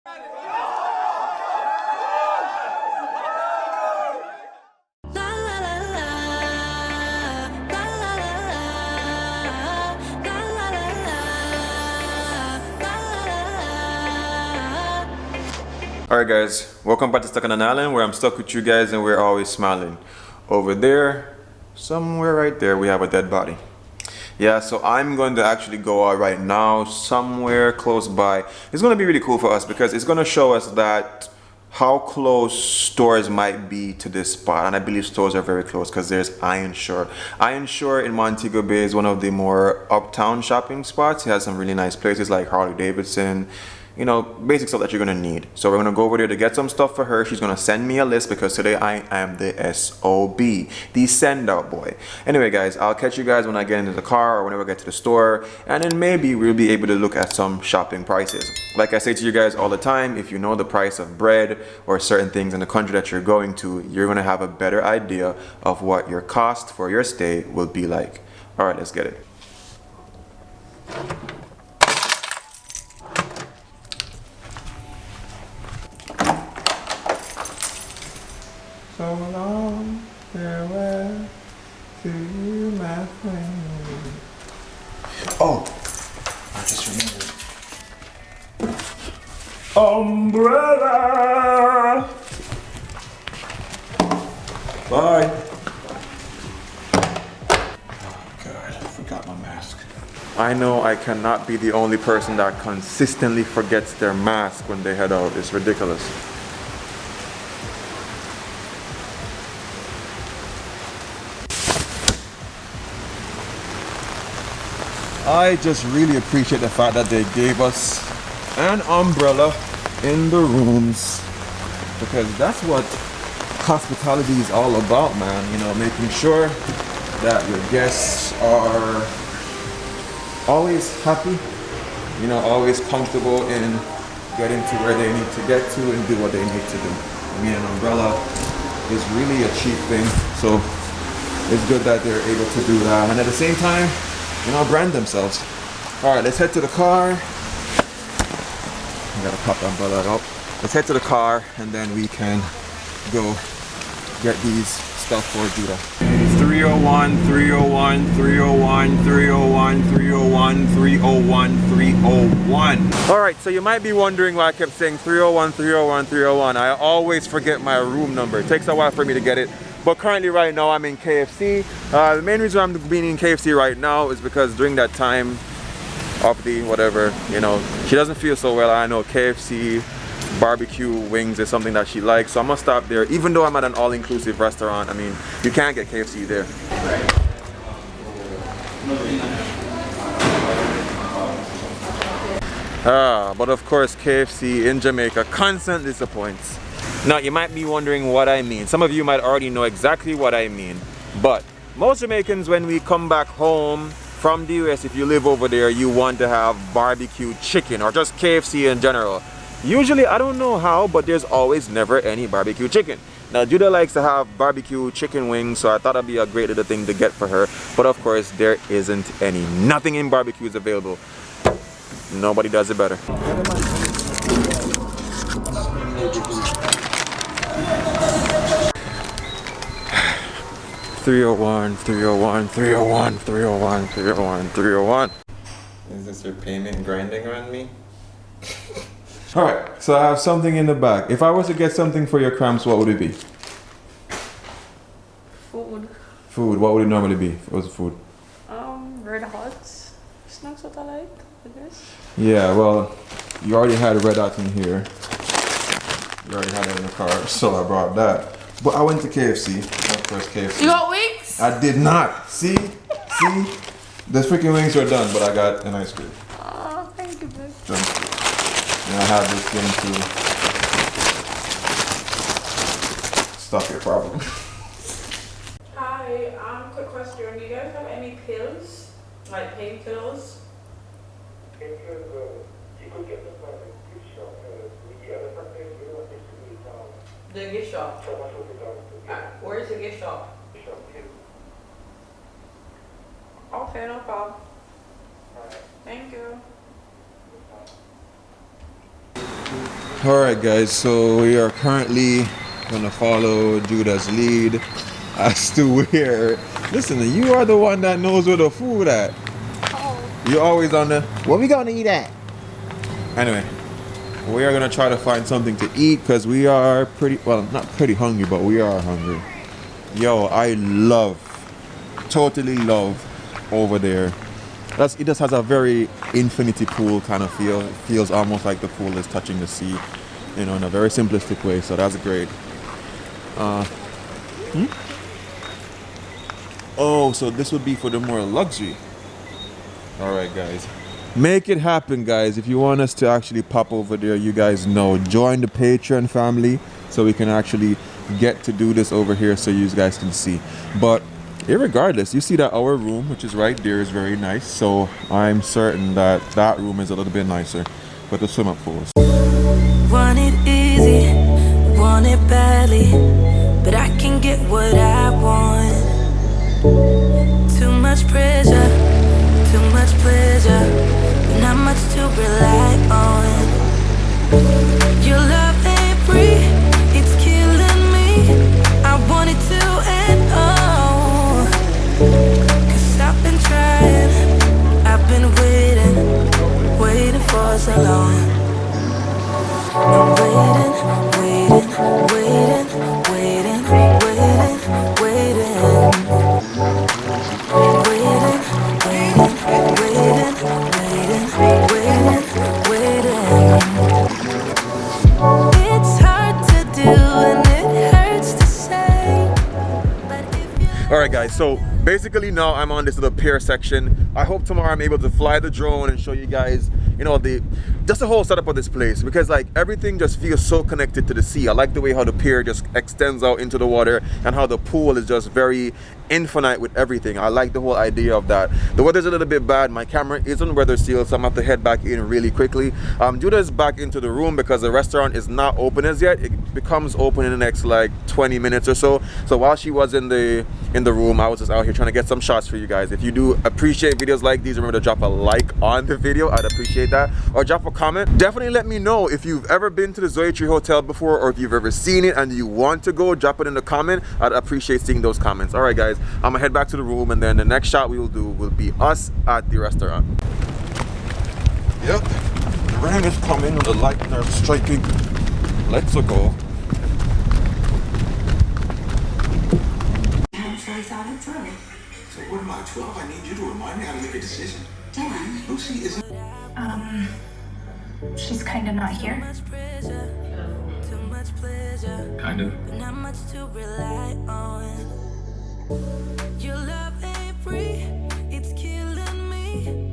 Alright guys, welcome back to Stuck on an Island, where I'm stuck with you guys and we're always smiling. Over there, somewhere right there, we have a dead body. Yeah, so I'm going to actually go out right now somewhere close by. It's going to be really cool for us because it's going to show us that how close stores might be to this spot, and I believe stores are very close because there's Iron Shore. Iron Shore in Montego Bay is one of the more uptown shopping spots. It has some really nice places like Harley Davidson, you know, basic stuff that you're gonna need. So we're gonna go over there to get some stuff for her. She's gonna send me a list because today I am the SOB, the send out boy. Anyway guys, I'll catch you guys when I get into the car or whenever I get to the store, and then maybe we'll be able to look at some shopping prices. Like I say to you guys all the time, if you know the price of bread or certain things in the country that you're going to, you're gonna have a better idea of what your cost for your stay will be like. All right, let's get it. So long, farewell to you, my friend. Oh, I just remembered. Umbrella! Bye. Oh God, I forgot my mask. I know I cannot be the only person that consistently forgets their mask when they head out. It's ridiculous. I just really appreciate the fact that they gave us an umbrella in the rooms, because that's what hospitality is all about, man. You know, making sure that your guests are always happy, you know, always comfortable in getting to where they need to get to and do what they need to do. I mean, an umbrella is really a cheap thing, so it's good that they're able to do that, and at the same time, you know, brand themselves. All right, let's head to the car. I gotta pop the umbrella up. Let's head to the car and then we can go get these stuff for Judah. 301, 301, 301, 301, 301, 301, 301. All right, so you might be wondering why I kept saying 301, 301, 301. I always forget my room number. It takes a while for me to get it. But currently right now I'm in KFC. The main reason I'm being in KFC right now is because during that time of the whatever, you know, she doesn't feel so well. I know KFC barbecue wings is something that she likes, so I'm gonna stop there. Even though I'm at an all-inclusive restaurant, I mean, you can't get KFC there. But of course KFC in Jamaica constantly disappoints. Now you might be wondering what I mean. Some of you might already know exactly what I mean, but most Jamaicans, when we come back home from the US, if you live over there, you want to have barbecue chicken or just KFC in general. Usually, I don't know how, but there's always never any barbecue chicken. Now Judah likes to have barbecue chicken wings, so I thought it'd be a great little thing to get for her, but of course there isn't any. Nothing in barbecue is available. Nobody does it better. 301, 301, 301, 301, 301, 301. Is this your payment grinding on me? Alright, so I have something in the bag. If I was to get something for your cramps, what would it be? Food. Food, what would it normally be if it was food? Red Hot. Snacks what I like, I guess. Yeah, well, you already had a Red Hot in here. You already had it in the car, so I brought that. But I went to KFC. Of course, KFC. You got wings? I did not. See? See? The freaking wings are done, but I got an ice cream. Oh, thank you, babe. Thank you. And I have this thing to stop your problem. Hi, quick question. Do you guys have any pills? Like painkillers? You could get them from the gift shop. The other company we don't distribute The gift shop. pharmaceutical. Where is the gift shop? Okay, no problem. Thank you. Alright guys, so we are currently gonna follow Judah's lead as to where. Listen, you are the one that knows where the food at. You're always on the, what we gonna eat at? Anyway, we are gonna try to find something to eat because we are pretty, well, not pretty hungry, but we are hungry. Yo, I totally love over there. It just has a very infinity pool kind of feel. It feels almost like the pool is touching the sea, you know, in a very simplistic way. So that's great. Oh, so this would be for the more luxury. All right, guys. Make it happen, guys. If you want us to actually pop over there, you guys know. Join the Patreon family so we can actually get to do this over here so you guys can see. But irregardless, you see that our room, which is right there, is very nice. So I'm certain that that room is a little bit nicer. But the swim-up pools. Want it easy, want it badly, but I can get what I want. Too much pressure, too much pleasure, but not much to rely on. Your love ain't free, it's killing me. I want it to end all. 'Cause I've been trying, I've been waiting for so long. I'm waiting. It's hard to do and it hurts to say, but if you... Alright guys, so basically now I'm on this little pier section. I hope tomorrow I'm able to fly the drone and show you guys, you know, just the whole setup of this place, because like everything just feels so connected to the sea. I like the way how the pier just extends out into the water and how the pool is just very infinite with everything. I like the whole idea of that. The weather's a little bit bad. My camera isn't weather sealed, so I'm gonna have to head back in really quickly. Judah is back into the room because the restaurant is not open as yet. It becomes open in the next like 20 minutes or so. So while she was in the room, I was just out here trying to get some shots for you guys. If you do appreciate videos like these, remember to drop a like on the video. I'd appreciate that. Or drop a comment. Definitely let me know if you've ever been to the Zoetry hotel before, or if you've ever seen it and you want to go. Drop it in the comment. I'd appreciate seeing those comments. All right guys, I'm gonna head back to the room, and then the next shot we will do will be us at the restaurant. Yep, the rain is coming and the lightning are striking. Let's go. So he thought it through. So what am I, 12? I need you to remind me how to make a decision. Dan, Lucy isn't... she's kind of not here. Kind of. Not much to rely on. Your love ain't free, it's killing me.